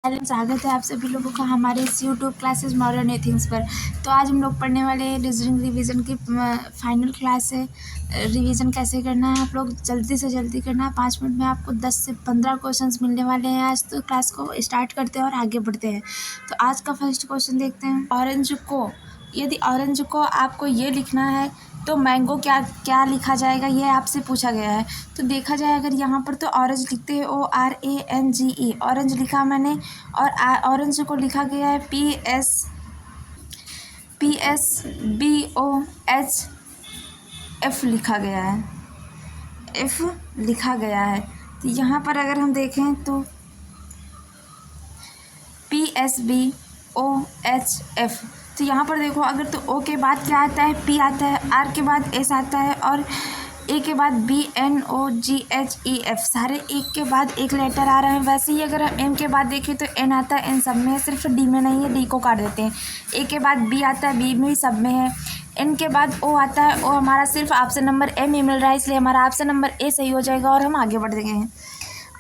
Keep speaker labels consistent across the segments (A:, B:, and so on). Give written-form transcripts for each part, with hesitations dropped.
A: Hello, स्वागत है आप सभी लोगों का हमारे इस YouTube classes modern new things पर। तो आज हम लोग पढ़ने वाले हैं रीजनिंग रिवीजन की फाइनल क्लास है। रिवीजन कैसे करना है आप लोग जल्दी से जल्दी करना है। 5 मिनट में आपको 10 से 15 क्वेश्चंस मिलने वाले हैं। आज तो क्लास को स्टार्ट करते हैं और आगे बढ़ते हैं। तो आज का फर्स्ट क्वेश्चन देखते हैं। ऑरेंज को, यदि ऑरेंज को आपको ये लिखना है तो मैंगो क्या क्या लिखा जाएगा, ये आपसे पूछा गया है। तो देखा जाए अगर यहाँ पर तो ऑरेंज लिखते हैं ORANGE, ऑरेंज लिखा मैंने। और ऑरेंज को लिखा गया है PSBOHF लिखा गया है, F लिखा गया है। तो यहाँ पर अगर हम देखें तो PSBOHF, तो यहाँ पर देखो अगर तो O के बाद क्या आता है, P आता है, R के बाद S आता है और A के बाद BNOGHEF, सारे एक के बाद एक लेटर आ रहे हैं। वैसे ही अगर M के बाद देखें तो N आता है, N सब में है, सिर्फ D में नहीं है, D को काट देते हैं। A के बाद B आता है, B में सब में है। N के बाद O आता है, O हमारा सिर्फ ऑप्शन नंबर A में मिल रहा है, इसलिए हमारा ऑप्शन नंबर A सही हो जाएगा और हम आगे बढ़ गए हैं।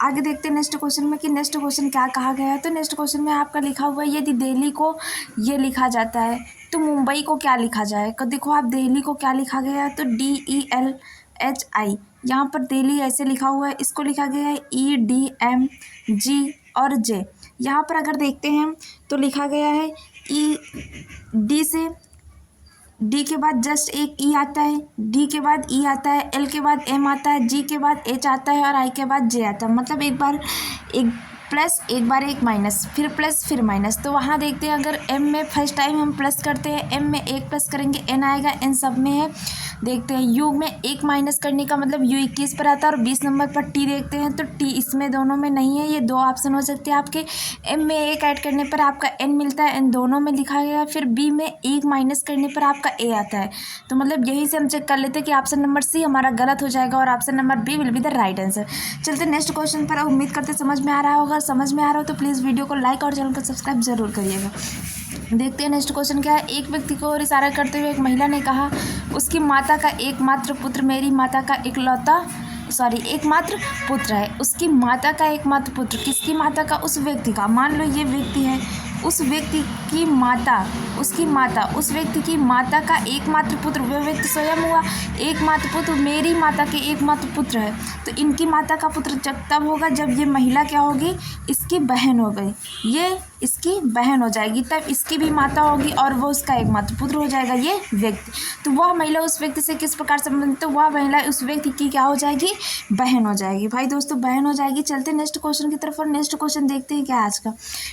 A: आगे देखते हैं नेक्स्ट क्वेश्चन में कि नेक्स्ट क्वेश्चन क्या कहा गया है। तो नेक्स्ट क्वेश्चन में आपका लिखा हुआ है यदि दिल्ली को ये लिखा जाता है तो मुंबई को क्या लिखा जाए। तो देखो आप दिल्ली को क्या लिखा गया है तो DELHI, यहाँ पर दिल्ली ऐसे लिखा हुआ है, इसको लिखा गया है EDMG और J। यहाँ पर अगर देखते हैं तो लिखा गया है D से D के बाद जस्ट एक E आता है, D के बाद E आता है, L के बाद M आता है, G के बाद H आता है और I के बाद J आता है। मतलब एक बार एक प्लस, एक बार एक माइनस, फिर प्लस फिर माइनस। तो वहाँ देखते हैं अगर M में फर्स्ट टाइम हम प्लस करते हैं, M में एक प्लस करेंगे N आएगा, N सब में है। देखते हैं U में एक माइनस करने का मतलब U 21 पर आता है और 20 नंबर पर T देखते हैं तो T इसमें दोनों में नहीं है, ये दो ऑप्शन हो सकते हैं आपके। M में एक ऐड करने पर आपका N मिलता है, N दोनों में लिखा गया है। फिर B में एक माइनस करने पर आपका A आता है। तो मतलब यही से हम चेक कर लेते हैं कि ऑप्शन नंबर C हमारा गलत हो जाएगा और option number B will be the right answer. चलते नेक्स्ट क्वेश्चन पर। उम्मीद करते समझ में आ रहा होगा, समझ में आ रहा हो तो प्लीज़ वीडियो को लाइक और चैनल को सब्सक्राइब जरूर करिएगा। देखते हैं नेक्स्ट क्वेश्चन क्या है। एक व्यक्ति को और इशारा करते हुए एक महिला ने कहा, उसकी माता का एकमात्र पुत्र मेरी माता का एकमात्र पुत्र है। उसकी माता का एकमात्र पुत्र, किसकी माता का? उस व्यक्ति का। मान लो ये व्यक्ति है, उस व्यक्ति की माता, उसकी माता, उस व्यक्ति की माता का एकमात्र पुत्र, वह व्यक्ति स्वयं हुआ एकमात्र पुत्र, मेरी माता के एकमात्र पुत्र है। तो इनकी माता का पुत्र जब तब होगा जब ये महिला क्या होगी, इसकी बहन हो गई, ये इसकी बहन हो जाएगी, तब इसकी भी माता होगी और वो उसका एकमात्र पुत्र हो जाएगा ये व्यक्ति। तो वह महिला उस व्यक्ति से किस प्रकार संबंधित, तो वह महिला उस व्यक्ति की क्या हो जाएगी, बहन हो जाएगी। भाई दोस्तों बहन हो जाएगी। चलते नेक्स्ट क्वेश्चन की तरफ और नेक्स्ट क्वेश्चन देखते हैं क्या आज का।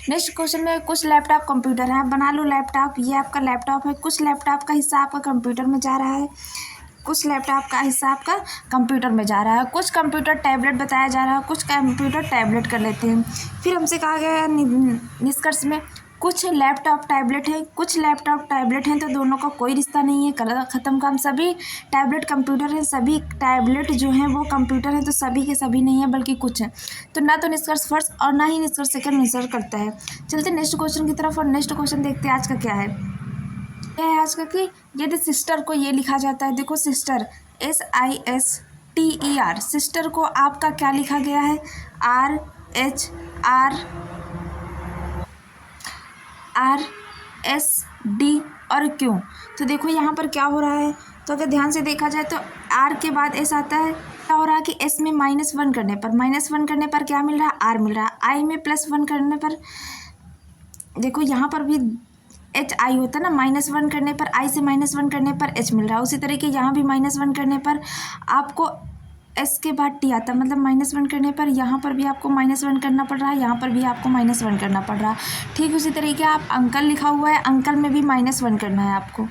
A: नेक्स्ट क्वेश्चन में कुछ लैपटॉप कंप्यूटर है, आप बना लो लैपटॉप, ये आपका लैपटॉप है। कुछ लैपटॉप का हिस्सा आपका कंप्यूटर में जा रहा है, कुछ लैपटॉप का हिस्सा आपका कंप्यूटर में जा रहा है, कुछ कंप्यूटर टैबलेट बताया जा रहा है, कुछ कंप्यूटर टैबलेट कर लेते हैं। फिर हमसे कहा गया है निष्कर्ष में कुछ लैपटॉप टैबलेट है, कुछ लैपटॉप टैबलेट हैं, तो दोनों का कोई रिश्ता नहीं है, ख़त्म काम। सभी टैबलेट कंप्यूटर हैं, सभी टैबलेट जो हैं वो कंप्यूटर हैं, तो सभी के सभी नहीं है बल्कि कुछ हैं। तो ना तो निष्कर्ष फर्स्ट और ना ही निष्कर्ष सेकंड मैटर करता है। चलते नेक्स्ट क्वेश्चन की तरफ और नेक्स्ट क्वेश्चन देखते हैं आज का क्या है। क्या है आज का कि यदि सिस्टर को ये लिखा जाता है, देखो सिस्टर SISTER, सिस्टर को आपका क्या लिखा गया है, RHRSD और Q। तो देखो यहाँ पर क्या हो रहा है, तो अगर ध्यान से देखा जाए तो R के बाद S आता है। क्या हो रहा है कि S में -1 करने पर क्या मिल रहा है, R मिल रहा है। I में +1 करने पर देखो यहाँ पर भी HI होता है ना, -1 करने पर I से -1 करने पर H मिल रहा है। उसी तरीके यहाँ भी -1 करने पर आपको S के बाद T आता है, मतलब -1 करने पर यहाँ पर भी आपको -1 करना पड़ रहा है, यहाँ पर भी आपको -1 करना पड़ रहा है। ठीक उसी तरीके आप अंकल लिखा हुआ है, अंकल में भी -1 करना है आपको।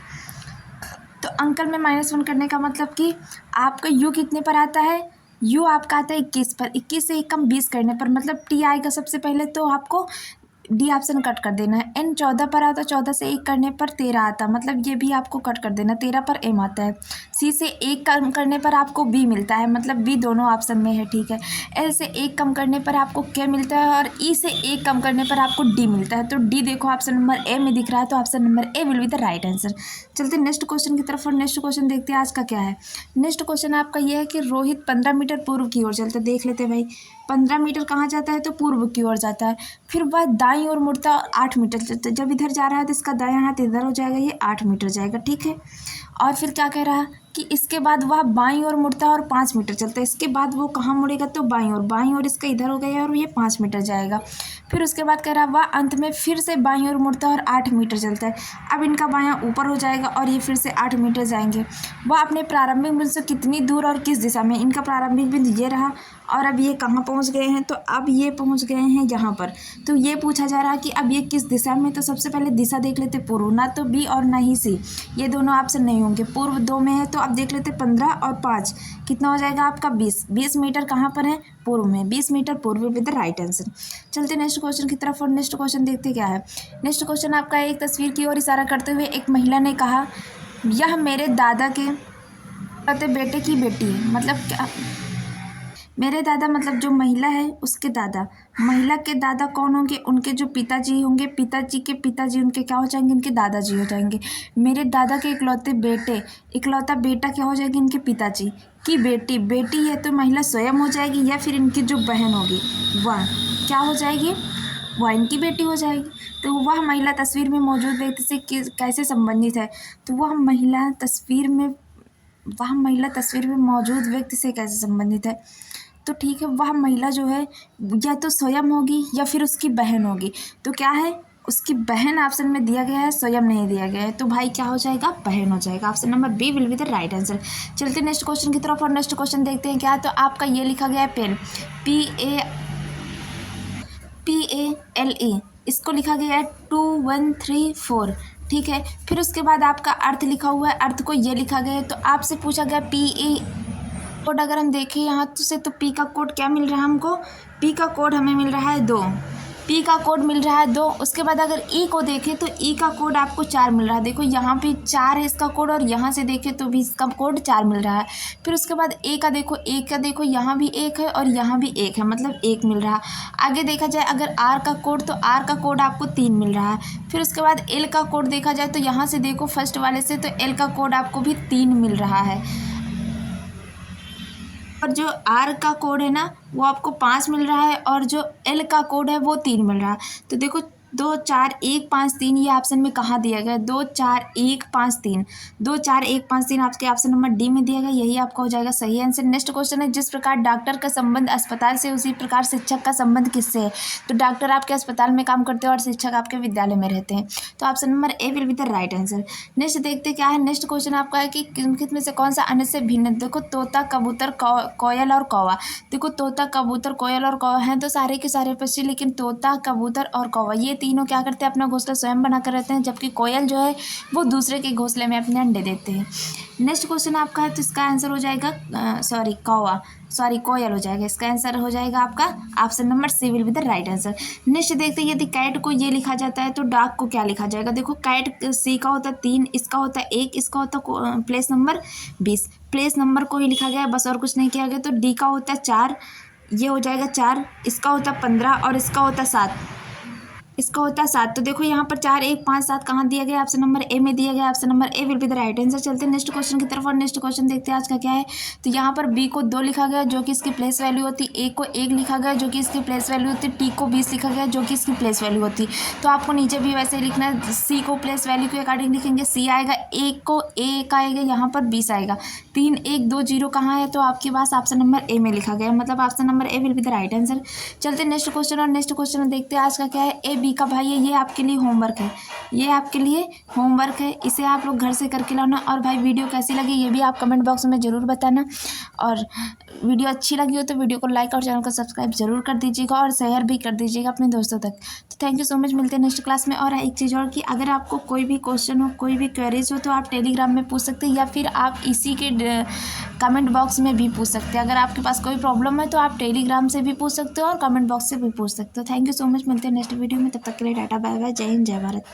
A: तो अंकल में -1 करने का मतलब कि आपका U कितने पर आता है, U आपका आता है 21 पर। 21 से एक कम 20 करने पर मतलब T आएगा सबसे पहले, तो आपको D ऑप्शन कट कर देना है। N 14 पर आता है, 14 से 1 करने पर 13 आता, मतलब ये भी आपको कट कर देना, 13 पर M आता है। C से 1 कम करने पर आपको B मिलता है, मतलब B दोनों ऑप्शन में है, ठीक है। L से 1 कम करने पर आपको K मिलता है और E से 1 कम करने पर आपको D मिलता है। तो D देखो ऑप्शन नंबर A में दिख रहा है, तो option number A will be the right answer. चलते नेक्स्ट क्वेश्चन की तरफ और नेक्स्ट क्वेश्चन देखते हैं आज का क्या है। नेक्स्ट क्वेश्चन आपका ये है कि रोहित 15 मीटर पूर्व की ओर, चलते देख लेते भाई। 15 मीटर कहाँ जाता है, तो पूर्व की ओर जाता है। फिर वह दाईं ओर मुड़ता है 8 मीटर चलता है। जब इधर जा रहा है तो इसका दायां हाथ इधर हो जाएगा, ये 8 मीटर जाएगा, ठीक है। और फिर क्या कह रहा है कि इसके बाद वह बाईं ओर मुड़ता है और 5 मीटर चलता है। इसके बाद वो कहाँ मुड़ेगा, तो बाईं ओर इसका इधर हो गया और ये 5 मीटर जाएगा। फिर उसके बाद कह रहा है वह अंत में फिर से बाईं ओर मुड़ता है और 8 मीटर चलता है। अब इनका बायां ऊपर हो जाएगा और ये फिर से 8 मीटर जाएंगे। वह अपने प्रारंभिक बिंदु से कितनी दूर और किस दिशा में, इनका प्रारंभिक बिंदु ये रहा और अब ये कहाँ पहुँच गए हैं, तो अब ये पहुँच गए हैं यहाँ पर। तो ये पूछा जा रहा है कि अब ये किस दिशा में, तो सबसे पहले दिशा देख लेते पूर्व, ना तो बी और ना ही सी, ये दोनों ऑप्शन नहीं होंगे। पूर्व 2 में है तो अब देख लेते 15 और 5 कितना हो जाएगा आपका 20 मीटर कहाँ पर है, पूर्व में, 20 मीटर पूर्व विद द राइट आंसर। चलते नेक्स्ट क्वेश्चन की तरफ और नेक्स्ट क्वेश्चन देखते क्या है। नेक्स्ट क्वेश्चन आपका एक तस्वीर की ओर इशारा करते हुए एक महिला ने कहा, यह मेरे दादा के बेटे की बेटी है। मतलब क्या, मेरे दादा मतलब जो महिला है उसके दादा, महिला के दादा कौन होंगे, उनके जो पिताजी होंगे, पिताजी के पिताजी उनके क्या हो जाएंगे, इनके दादाजी हो जाएंगे। मेरे दादा के इकलौता बेटा क्या हो जाएगी, इनके पिताजी की बेटी, बेटी है तो महिला स्वयं हो जाएगी या फिर इनकी जो बहन होगी वह क्या हो जाएगी, वह इनकी बेटी हो जाएगी। तो वह महिला तस्वीर में मौजूद व्यक्ति से कैसे संबंधित है, तो वह महिला तस्वीर में मौजूद व्यक्ति से कैसे संबंधित है, तो ठीक है, वह महिला जो है या तो स्वयं होगी या फिर उसकी बहन होगी। तो क्या है, उसकी बहन ऑप्शन में दिया गया है, स्वयं नहीं दिया गया है, तो भाई क्या हो जाएगा, बहन हो जाएगा। Option number B will be the right answer. चलते नेक्स्ट क्वेश्चन की तरफ और नेक्स्ट क्वेश्चन देखते हैं क्या। तो आपका ये लिखा गया है पेन, PALE, इसको लिखा गया है 2 1 3 4, ठीक है। फिर उसके बाद आपका अर्थ लिखा हुआ है, अर्थ को ये लिखा गया है। तो आपसे पूछा गया PA कोड, अगर हम देखें यहाँ से तो पी का कोड क्या मिल रहा है हमको, पी का कोड हमें मिल रहा है 2, पी का कोड मिल रहा है 2। उसके बाद अगर ई को देखें तो ई का कोड आपको 4 मिल रहा है। देखो यहाँ पे 4 है इसका कोड और यहाँ से देखें तो भी इसका कोड 4 मिल रहा है। फिर उसके बाद ए का देखो यहाँ भी 1 है और यहाँ भी 1 है, मतलब 1 मिल रहा है। आगे देखा जाए अगर आर का कोड, तो आर का कोड आपको 3 मिल रहा है। फिर उसके बाद एल का कोड देखा जाए तो यहाँ से देखो फर्स्ट वाले से, तो एल का कोड आपको भी 3 मिल रहा है। और जो आर का कोड है ना वो आपको 5 मिल रहा है और जो एल का कोड है वो 3 मिल रहा है। तो देखो 2 4 1 5 3 ये ऑप्शन में कहाँ दिया गया है, 2 4 1 5 3, 2 4 1 5 3 आपके ऑप्शन नंबर डी में दिया गया, यही आपका हो जाएगा सही आंसर। नेक्स्ट क्वेश्चन है, जिस प्रकार डॉक्टर का संबंध अस्पताल से उसी प्रकार शिक्षक का संबंध किससे है। तो डॉक्टर आपके अस्पताल में काम करते हैं और शिक्षक आपके विद्यालय में रहते हैं। तो option number A will be the right answer. Next देखते क्या है। नेक्स्ट क्वेश्चन आपका है कि निम्नलिखित में से कौन सा अन्य से भिन्न। देखो तोता, कबूतर, कोयल और कौवा। देखो तोता, कबूतर, कोयल और कौवा हैं तो सारे के सारे पक्षी, लेकिन तोता, कबूतर और कौवा ये तीनों क्या करते हैं, अपना घोंसला स्वयं बना कर रहते हैं, जबकि कोयल जो है वो दूसरे के घोंसले में अपने अंडे देते हैं। नेक्स्ट क्वेश्चन आपका है तो इसका आंसर हो जाएगा कोयल हो जाएगा। इसका आंसर हो जाएगा आपका option number C will be the right answer. Next देखते हैं, यदि कैट को ये लिखा जाता है तो डॉग को क्या लिखा जाएगा। देखो कैट सी का होता है 3, इसका होता है 1, इसका होता है प्लेस नंबर 20, प्लेस नंबर को ही लिखा गया है बस और कुछ नहीं किया गया। तो डी का होता है 4, ये हो जाएगा 4, इसका होता है 15 और इसका होता है 7, इसका होता है 7। तो देखो यहाँ पर 4 1 5 7 कहाँ दिया गया, ऑप्शन नंबर ए में दिया गया। Option number A will be the right answer. चलते हैं नेक्स्ट क्वेश्चन की तरफ और नेक्स्ट क्वेश्चन देखते हैं आज का क्या है। तो यहाँ पर बी को 2 लिखा गया जो कि इसकी प्लेस वैल्यू होती, ए को 1 लिखा गया जो कि इसकी प्लेस वैल्यू होती, टी को 20 लिखा गया जो कि इसकी प्लेस वैल्यू होती। तो आपको नीचे भी वैसे ही लिखना है, सी को प्लेस वैल्यू के अकॉर्डिंग लिखेंगे, सी आएगा, ए को ए का आएगा, यहाँ पर 20 आएगा। 3 1 2 0 कहाँ है, तो आपके पास ऑप्शन नंबर ए में लिखा गया, मतलब option number A will be the right answer. चलते नेक्स्ट क्वेश्चन और नेक्स्ट क्वेश्चन देखते हैं आज का क्या है। ए बी का भाई है, ये आपके लिए होमवर्क है, ये आपके लिए होमवर्क है, इसे आप लोग घर से करके लाना। और भाई वीडियो कैसी लगी ये भी आप कमेंट बॉक्स में ज़रूर बताना, और वीडियो अच्छी लगी हो तो वीडियो को लाइक और चैनल को सब्सक्राइब जरूर कर दीजिएगा और शेयर भी कर दीजिएगा अपने दोस्तों तक। तो थैंक यू सो मच, मिलते हैं नेक्स्ट क्लास में। और एक चीज़ और कि अगर आपको कोई भी क्वेश्चन हो, कोई भी क्वेरीज हो तो आप टेलीग्राम में पूछ सकते हैं या फिर आप इसी के कमेंट बॉक्स में भी पूछ सकते हैं। अगर आपके पास कोई प्रॉब्लम है तो आप टेलीग्राम से भी पूछ सकते हो और कमेंट बॉक्स से भी पूछ सकते हो। थैंक यू सो मच, मिलते हैं नेक्स्ट वीडियो में, तब तक के लिए टाटा बाय बाय, जय हिंद जय भारत।